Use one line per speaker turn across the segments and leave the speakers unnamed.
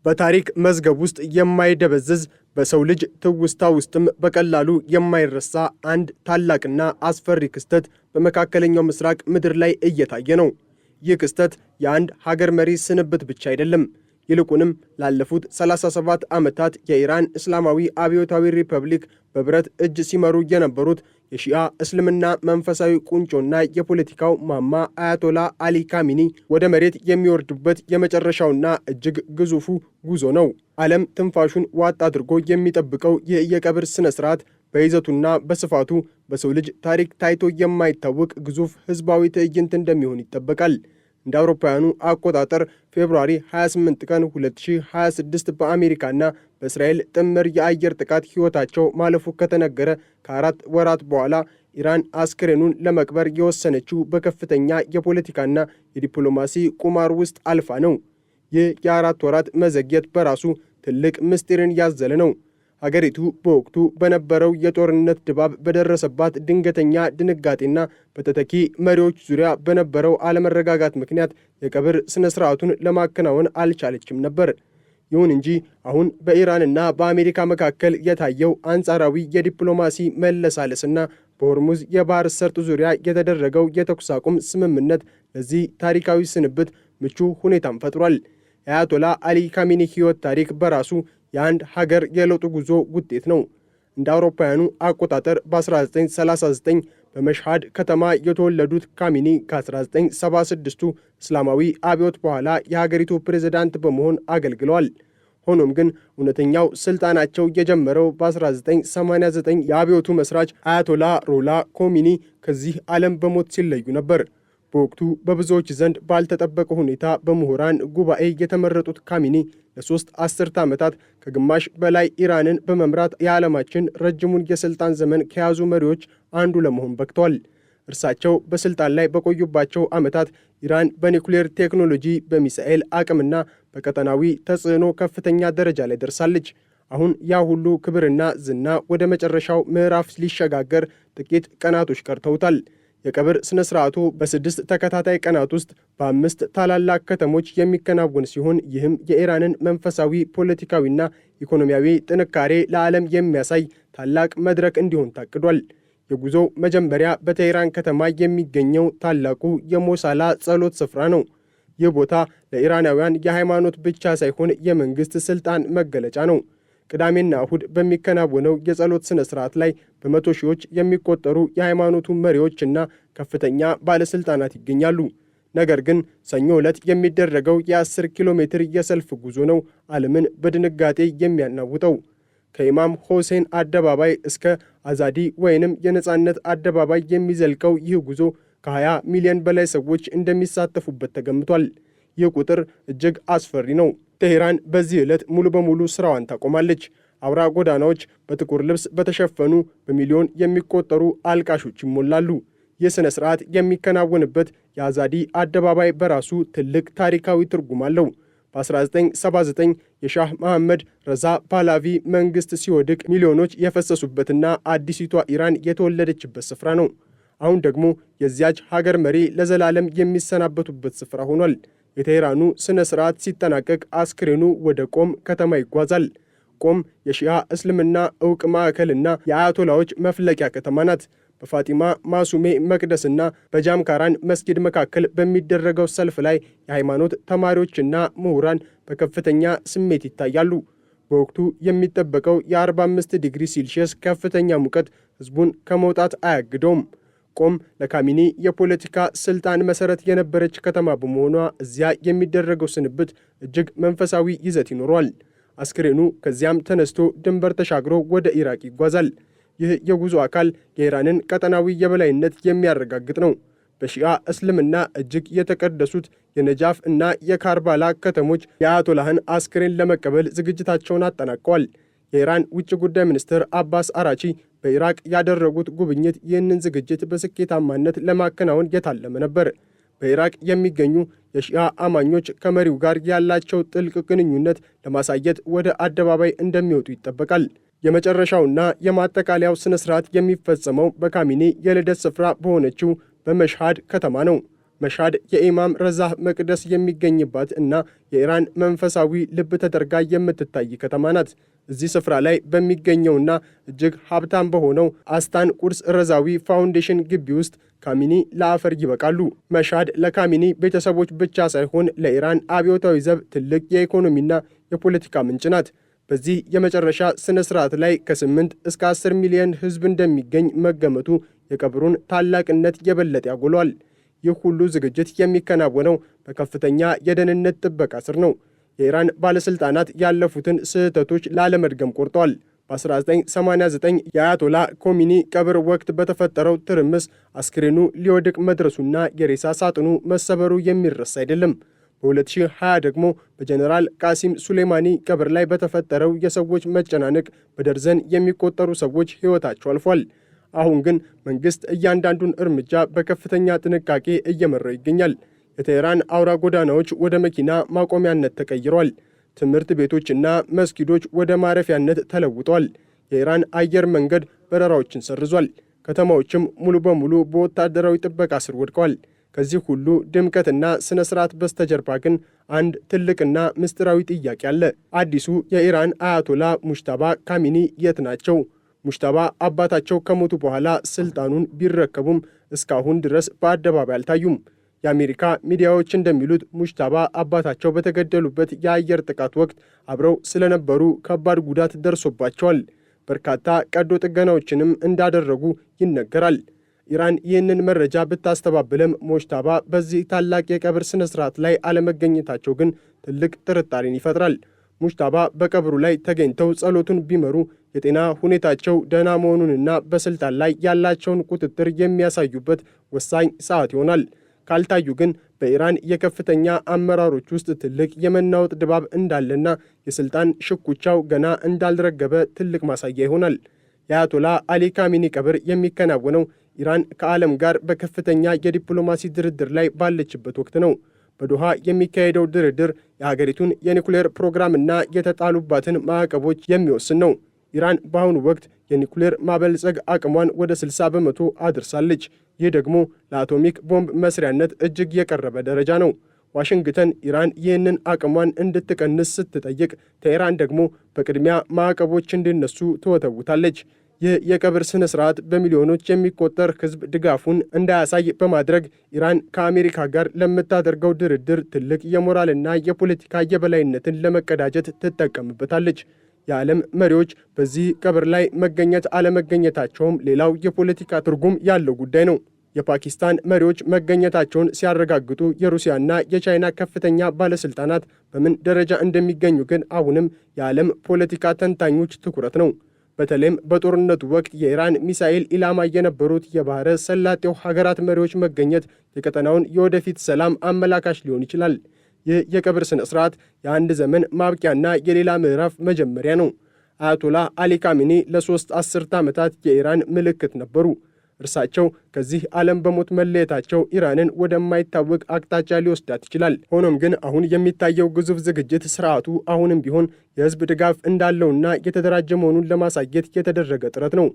በታሪክ መዝገብ ውስጥ የማይደበዝዝ በሰው ልጅ ትውስታ ውስጥም በቀላሉ የማይረሳ አንድ ታላቅና አስፈሪ ክስተት በመካከለኛው ምስራቅ ምድር ላይ እየታየ ነው። ይህ ክስተት የአንድ ሀገር መሪ ስንብት ብቻ አይደለም። ይልቁንም ላለፉት 37 ዓመታት የኢራን እስላማዊ አብዮታዊ ሪፐብሊክ በብረት እጅ ሲመሩ የነበሩት የሺአ እስልምና መንፈሳዊ ቁንጮና የፖለቲካው ማማ አያቶላ አሊ ካሚኒ ወደ መሬት የሚወርዱበት የመጨረሻውና እጅግ ግዙፉ ጉዞ ነው። ዓለም ትንፋሹን ዋጥ አድርጎ የሚጠብቀው ይህ የቀብር ሥነ ሥርዓት በይዘቱና በስፋቱ በሰው ልጅ ታሪክ ታይቶ የማይታወቅ ግዙፍ ሕዝባዊ ትዕይንት እንደሚሆን ይጠበቃል። እንደ አውሮፓውያኑ አቆጣጠር ፌብሩዋሪ 28 ቀን 2026 በአሜሪካና በእስራኤል ጥምር የአየር ጥቃት ሕይወታቸው ማለፉ ከተነገረ ከ4 ወራት በኋላ ኢራን አስክሬኑን ለመቅበር የወሰነችው በከፍተኛ የፖለቲካና የዲፕሎማሲ ቁማር ውስጥ አልፋ ነው። ይህ የ4 ወራት መዘግየት በራሱ ትልቅ ምስጢርን ያዘለ ነው። ሀገሪቱ በወቅቱ በነበረው የጦርነት ድባብ በደረሰባት ድንገተኛ ድንጋጤና በተተኪ መሪዎች ዙሪያ በነበረው አለመረጋጋት ምክንያት የቀብር ሥነ ሥርዓቱን ለማከናወን አልቻለችም ነበር። ይሁን እንጂ አሁን በኢራንና በአሜሪካ መካከል የታየው አንጻራዊ የዲፕሎማሲ መለሳለስና በሆርሙዝ የባህር ሰርጥ ዙሪያ የተደረገው የተኩስ አቁም ስምምነት ለዚህ ታሪካዊ ስንብት ምቹ ሁኔታን ፈጥሯል። የአያቶላ አሊ ካሚኒ ሕይወት ታሪክ በራሱ የአንድ ሀገር የለውጥ ጉዞ ውጤት ነው። እንደ አውሮፓውያኑ አቆጣጠር በ1939 በመሽሃድ ከተማ የተወለዱት ካሚኒ ከ1976ቱ እስላማዊ አብዮት በኋላ የሀገሪቱ ፕሬዝዳንት በመሆን አገልግለዋል። ሆኖም ግን እውነተኛው ስልጣናቸው የጀመረው በ1989 የአብዮቱ መስራች አያቶላ ሮላ ኮሚኒ ከዚህ ዓለም በሞት ሲለዩ ነበር። በወቅቱ በብዙዎች ዘንድ ባልተጠበቀ ሁኔታ በምሁራን ጉባኤ የተመረጡት ካሚኒ ለ3 አስርተ ዓመታት ከግማሽ በላይ ኢራንን በመምራት የዓለማችን ረጅሙን የሥልጣን ዘመን ከያዙ መሪዎች አንዱ ለመሆን በቅተዋል። እርሳቸው በሥልጣን ላይ በቆዩባቸው ዓመታት ኢራን በኒውክሌር ቴክኖሎጂ፣ በሚሳኤል አቅምና በቀጠናዊ ተጽዕኖ ከፍተኛ ደረጃ ላይ ደርሳለች። አሁን ያ ሁሉ ክብርና ዝና ወደ መጨረሻው ምዕራፍ ሊሸጋገር ጥቂት ቀናቶች ቀርተውታል። የቀብር ሥነ ሥርዓቱ በ6 ተከታታይ ቀናት ውስጥ በ5 ታላላቅ ከተሞች የሚከናወን ሲሆን ይህም የኢራንን መንፈሳዊ፣ ፖለቲካዊና ኢኮኖሚያዊ ጥንካሬ ለዓለም የሚያሳይ ታላቅ መድረክ እንዲሆን ታቅዷል። የጉዞው መጀመሪያ በቴህራን ከተማ የሚገኘው ታላቁ የሞሳላ ጸሎት ስፍራ ነው። ይህ ቦታ ለኢራናውያን የሃይማኖት ብቻ ሳይሆን የመንግሥት ሥልጣን መገለጫ ነው። ቅዳሜና እሁድ በሚከናወነው የጸሎት ሥነ ሥርዓት ላይ በመቶ ሺዎች የሚቆጠሩ የሃይማኖቱ መሪዎችና ከፍተኛ ባለሥልጣናት ይገኛሉ። ነገር ግን ሰኞ ዕለት የሚደረገው የ10 ኪሎ ሜትር የሰልፍ ጉዞ ነው ዓለምን በድንጋጤ የሚያናውጠው። ከኢማም ሆሴን አደባባይ እስከ አዛዲ ወይንም የነጻነት አደባባይ የሚዘልቀው ይህ ጉዞ ከ20 ሚሊዮን በላይ ሰዎች እንደሚሳተፉበት ተገምቷል። ይህ ቁጥር እጅግ አስፈሪ ነው። ቴህራን በዚህ ዕለት ሙሉ በሙሉ ሥራዋን ታቆማለች። አውራ ጎዳናዎች በጥቁር ልብስ በተሸፈኑ በሚሊዮን የሚቆጠሩ አልቃሾች ይሞላሉ። ይህ ሥነ ሥርዓት የሚከናወንበት የአዛዲ አደባባይ በራሱ ትልቅ ታሪካዊ ትርጉም አለው። በ1979 የሻህ መሐመድ ረዛ ፓህላቪ መንግሥት ሲወድቅ ሚሊዮኖች የፈሰሱበትና አዲሲቷ ኢራን የተወለደችበት ስፍራ ነው። አሁን ደግሞ የዚያች ሀገር መሪ ለዘላለም የሚሰናበቱበት ስፍራ ሆኗል። የቴህራኑ ሥነ ሥርዓት ሲጠናቀቅ አስክሬኑ ወደ ቆም ከተማ ይጓዛል። ቆም የሺአ እስልምና ዕውቅ ማዕከልና የአያቶላዎች መፍለቂያ ከተማ ናት። በፋጢማ ማሱሜ መቅደስና በጃምካራን መስጊድ መካከል በሚደረገው ሰልፍ ላይ የሃይማኖት ተማሪዎችና ምሁራን በከፍተኛ ስሜት ይታያሉ። በወቅቱ የሚጠበቀው የ45 ዲግሪ ሴልሺየስ ከፍተኛ ሙቀት ሕዝቡን ከመውጣት አያግደውም። ቆም ለካሚኒ የፖለቲካ ስልጣን መሰረት የነበረች ከተማ በመሆኗ እዚያ የሚደረገው ስንብት እጅግ መንፈሳዊ ይዘት ይኖረዋል። አስክሬኑ ከዚያም ተነስቶ ድንበር ተሻግሮ ወደ ኢራቅ ይጓዛል። ይህ የጉዞ አካል የኢራንን ቀጠናዊ የበላይነት የሚያረጋግጥ ነው። በሺአ እስልምና እጅግ የተቀደሱት የነጃፍ እና የካርባላ ከተሞች የአያቶላህን አስክሬን ለመቀበል ዝግጅታቸውን አጠናቀዋል። የኢራን ውጭ ጉዳይ ሚኒስትር አባስ አራቺ በኢራቅ ያደረጉት ጉብኝት ይህንን ዝግጅት በስኬታማነት ለማከናወን የታለመ ነበር። በኢራቅ የሚገኙ የሺአ አማኞች ከመሪው ጋር ያላቸው ጥልቅ ግንኙነት ለማሳየት ወደ አደባባይ እንደሚወጡ ይጠበቃል። የመጨረሻውና የማጠቃለያው ሥነ ሥርዓት የሚፈጸመው በካሚኒ የልደት ስፍራ በሆነችው በመሽሃድ ከተማ ነው። መሻድ የኢማም ረዛህ መቅደስ የሚገኝባት እና የኢራን መንፈሳዊ ልብ ተደርጋ የምትታይ ከተማ ናት። እዚህ ስፍራ ላይ በሚገኘውና እጅግ ሀብታም በሆነው አስታን ቁድስ ረዛዊ ፋውንዴሽን ግቢ ውስጥ ካሚኒ ለአፈር ይበቃሉ። መሻድ ለካሚኒ ቤተሰቦች ብቻ ሳይሆን ለኢራን አብዮታዊ ዘብ ትልቅ የኢኮኖሚና የፖለቲካ ምንጭ ናት። በዚህ የመጨረሻ ስነ ስርዓት ላይ ከ8 እስከ 10 ሚሊዮን ሕዝብ እንደሚገኝ መገመቱ የቀብሩን ታላቅነት የበለጠ ያጎሏል። ይህ ሁሉ ዝግጅት የሚከናወነው በከፍተኛ የደህንነት ጥበቃ ስር ነው። የኢራን ባለሥልጣናት ያለፉትን ስህተቶች ላለመድገም ቆርጠዋል። በ1989 የአያቶላ ኮሚኒ ቀብር ወቅት በተፈጠረው ትርምስ አስክሬኑ ሊወድቅ መድረሱና የሬሳ ሳጥኑ መሰበሩ የሚረሳ አይደለም። በ2020 ደግሞ በጀኔራል ቃሲም ሱሌማኒ ቀብር ላይ በተፈጠረው የሰዎች መጨናነቅ በደርዘን የሚቆጠሩ ሰዎች ሕይወታቸው አልፏል። አሁን ግን መንግሥት እያንዳንዱን እርምጃ በከፍተኛ ጥንቃቄ እየመራው ይገኛል። የቴህራን አውራ ጎዳናዎች ወደ መኪና ማቆሚያነት ተቀይረዋል። ትምህርት ቤቶችና መስጊዶች ወደ ማረፊያነት ተለውጠዋል። የኢራን አየር መንገድ በረራዎችን ሰርዟል። ከተማዎችም ሙሉ በሙሉ በወታደራዊ ጥበቃ ስር ወድቀዋል። ከዚህ ሁሉ ድምቀትና ሥነ ሥርዓት በስተጀርባ ግን አንድ ትልቅና ምስጢራዊ ጥያቄ አለ። አዲሱ የኢራን አያቶላ ሙጅተባ ካሚኒ የት ናቸው? ሙጅተባ አባታቸው ከሞቱ በኋላ ስልጣኑን ቢረከቡም እስካሁን ድረስ በአደባባይ አልታዩም። የአሜሪካ ሚዲያዎች እንደሚሉት ሙጅተባ አባታቸው በተገደሉበት የአየር ጥቃት ወቅት አብረው ስለነበሩ ከባድ ጉዳት ደርሶባቸዋል። በርካታ ቀዶ ጥገናዎችንም እንዳደረጉ ይነገራል። ኢራን ይህንን መረጃ ብታስተባብልም ሙጅተባ በዚህ ታላቅ የቀብር ሥነ ሥርዓት ላይ አለመገኘታቸው ግን ትልቅ ጥርጣሬን ይፈጥራል። ሙጅተባ በቀብሩ ላይ ተገኝተው ጸሎቱን ቢመሩ የጤና ሁኔታቸው ደህና መሆኑንና በስልጣን ላይ ያላቸውን ቁጥጥር የሚያሳዩበት ወሳኝ ሰዓት ይሆናል። ካልታዩ ግን በኢራን የከፍተኛ አመራሮች ውስጥ ትልቅ የመናወጥ ድባብ እንዳለና የስልጣን ሽኩቻው ገና እንዳልረገበ ትልቅ ማሳያ ይሆናል። የአያቶላ አሊ ካሚኒ ቀብር የሚከናወነው ኢራን ከዓለም ጋር በከፍተኛ የዲፕሎማሲ ድርድር ላይ ባለችበት ወቅት ነው። በዶሃ የሚካሄደው ድርድር የሀገሪቱን የኒኩሌር ፕሮግራምና የተጣሉባትን ማዕቀቦች የሚወስን ነው። ኢራን በአሁኑ ወቅት የኒኩሌር ማበልጸግ አቅሟን ወደ 60 በመቶ አድርሳለች። ይህ ደግሞ ለአቶሚክ ቦምብ መስሪያነት እጅግ የቀረበ ደረጃ ነው። ዋሽንግተን ኢራን ይህንን አቅሟን እንድትቀንስ ስትጠይቅ፣ ቴህራን ደግሞ በቅድሚያ ማዕቀቦች እንዲነሱ ትወተውታለች። ይህ የቀብር ሥነ ሥርዓት በሚሊዮኖች የሚቆጠር ሕዝብ ድጋፉን እንዳያሳይ በማድረግ ኢራን ከአሜሪካ ጋር ለምታደርገው ድርድር ትልቅ የሞራልና የፖለቲካ የበላይነትን ለመቀዳጀት ትጠቀምበታለች። የዓለም መሪዎች በዚህ ቀብር ላይ መገኘት አለመገኘታቸውም ሌላው የፖለቲካ ትርጉም ያለው ጉዳይ ነው። የፓኪስታን መሪዎች መገኘታቸውን ሲያረጋግጡ የሩሲያና የቻይና ከፍተኛ ባለሥልጣናት በምን ደረጃ እንደሚገኙ ግን አሁንም የዓለም ፖለቲካ ተንታኞች ትኩረት ነው። በተለይም በጦርነቱ ወቅት የኢራን ሚሳኤል ኢላማ የነበሩት የባሕረ ሰላጤው ሀገራት መሪዎች መገኘት የቀጠናውን የወደፊት ሰላም አመላካሽ ሊሆን ይችላል። ይህ የቀብር ሥነ ሥርዓት የአንድ ዘመን ማብቂያና የሌላ ምዕራፍ መጀመሪያ ነው። አያቶላ አሊ ካሚኒ ለ3 አስርተ ዓመታት የኢራን ምልክት ነበሩ። እርሳቸው ከዚህ ዓለም በሞት መለየታቸው ኢራንን ወደማይታወቅ አቅጣጫ ሊወስዳት ይችላል። ሆኖም ግን አሁን የሚታየው ግዙፍ ዝግጅት ስርዓቱ አሁንም ቢሆን የሕዝብ ድጋፍ እንዳለውና የተደራጀ መሆኑን ለማሳየት የተደረገ ጥረት ነው።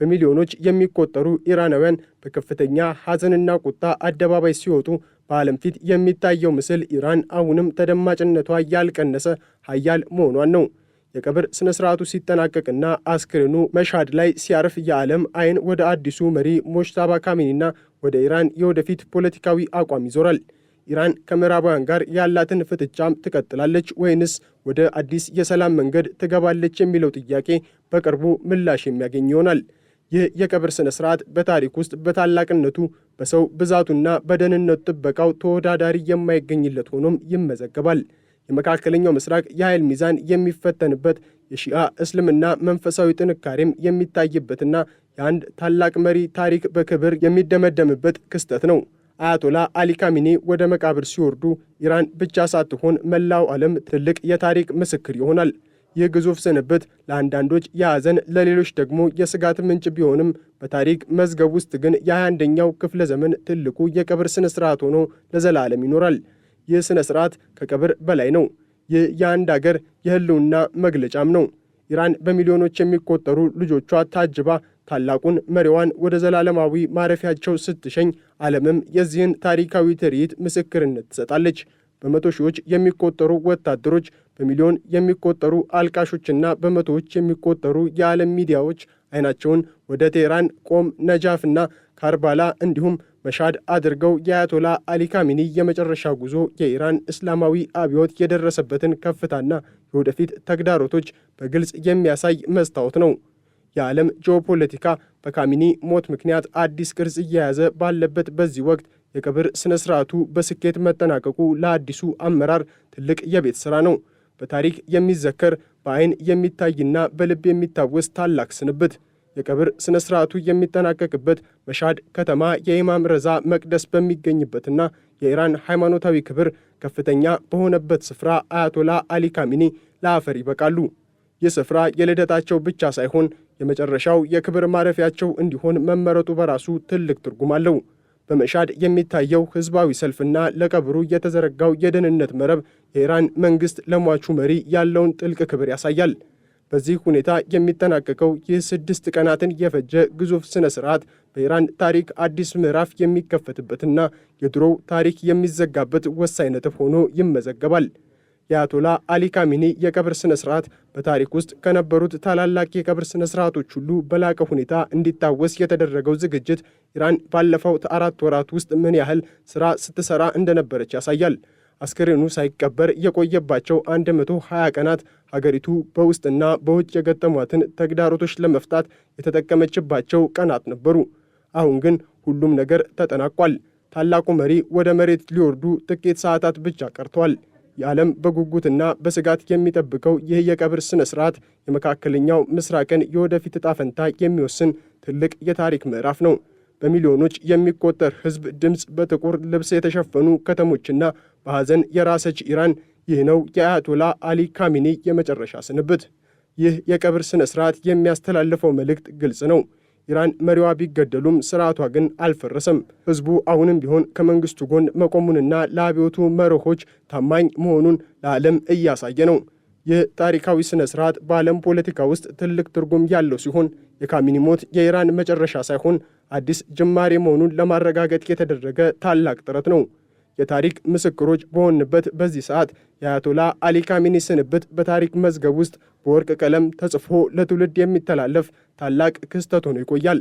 በሚሊዮኖች የሚቆጠሩ ኢራናውያን በከፍተኛ ሐዘንና ቁጣ አደባባይ ሲወጡ በዓለም ፊት የሚታየው ምስል ኢራን አሁንም ተደማጭነቷ ያልቀነሰ ኃያል መሆኗን ነው። የቀብር ሥነ ሥርዓቱ ሲጠናቀቅና አስክሬኑ መሻድ ላይ ሲያርፍ የዓለም ዓይን ወደ አዲሱ መሪ ሙጅተባ ካሚኒና ወደ ኢራን የወደፊት ፖለቲካዊ አቋም ይዞራል። ኢራን ከምዕራባውያን ጋር ያላትን ፍጥጫም ትቀጥላለች ወይንስ ወደ አዲስ የሰላም መንገድ ትገባለች የሚለው ጥያቄ በቅርቡ ምላሽ የሚያገኝ ይሆናል። ይህ የቀብር ሥነ ሥርዓት በታሪክ ውስጥ በታላቅነቱ በሰው ብዛቱና በደህንነት ጥበቃው ተወዳዳሪ የማይገኝለት ሆኖም ይመዘገባል። የመካከለኛው ምስራቅ የኃይል ሚዛን የሚፈተንበት፣ የሺአ እስልምና መንፈሳዊ ጥንካሬም የሚታይበትና የአንድ ታላቅ መሪ ታሪክ በክብር የሚደመደምበት ክስተት ነው። አያቶላ አሊ ካሚኒ ወደ መቃብር ሲወርዱ ኢራን ብቻ ሳትሆን መላው ዓለም ትልቅ የታሪክ ምስክር ይሆናል። ይህ ግዙፍ ስንብት ለአንዳንዶች የሐዘን ለሌሎች ደግሞ የስጋት ምንጭ ቢሆንም በታሪክ መዝገብ ውስጥ ግን የ21ኛው ክፍለ ዘመን ትልቁ የቀብር ሥነ ሥርዓት ሆኖ ለዘላለም ይኖራል። ይህ ሥነ ሥርዓት ከቀብር በላይ ነው። ይህ የአንድ አገር የህልውና መግለጫም ነው። ኢራን በሚሊዮኖች የሚቆጠሩ ልጆቿ ታጅባ ታላቁን መሪዋን ወደ ዘላለማዊ ማረፊያቸው ስትሸኝ ዓለምም የዚህን ታሪካዊ ትርኢት ምስክርነት ትሰጣለች። በመቶ ሺዎች የሚቆጠሩ ወታደሮች፣ በሚሊዮን የሚቆጠሩ አልቃሾችና በመቶዎች የሚቆጠሩ የዓለም ሚዲያዎች አይናቸውን ወደ ቴህራን፣ ቆም፣ ነጃፍና ካርባላ እንዲሁም መሻድ አድርገው የአያቶላ አሊ ካሚኒ የመጨረሻ ጉዞ የኢራን እስላማዊ አብዮት የደረሰበትን ከፍታና የወደፊት ተግዳሮቶች በግልጽ የሚያሳይ መስታወት ነው። የዓለም ጂኦፖለቲካ በካሚኒ ሞት ምክንያት አዲስ ቅርጽ እየያዘ ባለበት በዚህ ወቅት የቀብር ሥነ ሥርዓቱ በስኬት መጠናቀቁ ለአዲሱ አመራር ትልቅ የቤት ሥራ ነው። በታሪክ የሚዘከር በዓይን የሚታይና በልብ የሚታወስ ታላቅ ስንብት። የቀብር ሥነ ሥርዓቱ የሚጠናቀቅበት መሻድ ከተማ የኢማም ረዛ መቅደስ በሚገኝበትና የኢራን ሃይማኖታዊ ክብር ከፍተኛ በሆነበት ስፍራ አያቶላ አሊ ካሚኒ ለአፈር ይበቃሉ። ይህ ስፍራ የልደታቸው ብቻ ሳይሆን የመጨረሻው የክብር ማረፊያቸው እንዲሆን መመረጡ በራሱ ትልቅ ትርጉም አለው። በመሻድ የሚታየው ሕዝባዊ ሰልፍና ለቀብሩ የተዘረጋው የደህንነት መረብ የኢራን መንግሥት ለሟቹ መሪ ያለውን ጥልቅ ክብር ያሳያል። በዚህ ሁኔታ የሚጠናቀቀው ይህ 6 ቀናትን የፈጀ ግዙፍ ሥነ ሥርዓት በኢራን ታሪክ አዲስ ምዕራፍ የሚከፈትበትና የድሮው ታሪክ የሚዘጋበት ወሳኝ ነጥብ ሆኖ ይመዘገባል። የአያቶላ አሊ ካሚኒ የቀብር ሥነ ሥርዓት በታሪክ ውስጥ ከነበሩት ታላላቅ የቀብር ሥነ ሥርዓቶች ሁሉ በላቀ ሁኔታ እንዲታወስ የተደረገው ዝግጅት ኢራን ባለፈው 4 ወራት ውስጥ ምን ያህል ሥራ ስትሠራ እንደነበረች ያሳያል። አስክሬኑ ሳይቀበር የቆየባቸው 120 ቀናት ሀገሪቱ በውስጥና በውጭ የገጠሟትን ተግዳሮቶች ለመፍታት የተጠቀመችባቸው ቀናት ነበሩ። አሁን ግን ሁሉም ነገር ተጠናቋል። ታላቁ መሪ ወደ መሬት ሊወርዱ ጥቂት ሰዓታት ብቻ ቀርተዋል። የዓለም በጉጉትና በስጋት የሚጠብቀው ይህ የቀብር ሥነ ሥርዓት የመካከለኛው ምስራቅን የወደፊት ዕጣ ፈንታ የሚወስን ትልቅ የታሪክ ምዕራፍ ነው። በሚሊዮኖች የሚቆጠር ሕዝብ ድምፅ፣ በጥቁር ልብስ የተሸፈኑ ከተሞችና በሐዘን የራሰች ኢራን፣ ይህ ነው የአያቶላ አሊ ካሚኒ የመጨረሻ ስንብት። ይህ የቀብር ሥነ ሥርዓት የሚያስተላልፈው መልእክት ግልጽ ነው። ኢራን መሪዋ ቢገደሉም ስርዓቷ ግን አልፈረሰም። ሕዝቡ አሁንም ቢሆን ከመንግስቱ ጎን መቆሙንና ለአብዮቱ መርሆች ታማኝ መሆኑን ለዓለም እያሳየ ነው። ይህ ታሪካዊ ሥነ ሥርዓት በዓለም ፖለቲካ ውስጥ ትልቅ ትርጉም ያለው ሲሆን የካሚኒ ሞት የኢራን መጨረሻ ሳይሆን አዲስ ጅማሬ መሆኑን ለማረጋገጥ የተደረገ ታላቅ ጥረት ነው። የታሪክ ምስክሮች በሆንበት በዚህ ሰዓት የአያቶላ አሊ ካሚኒ ስንብት በታሪክ መዝገብ ውስጥ በወርቅ ቀለም ተጽፎ ለትውልድ የሚተላለፍ ታላቅ ክስተት ሆኖ ይቆያል።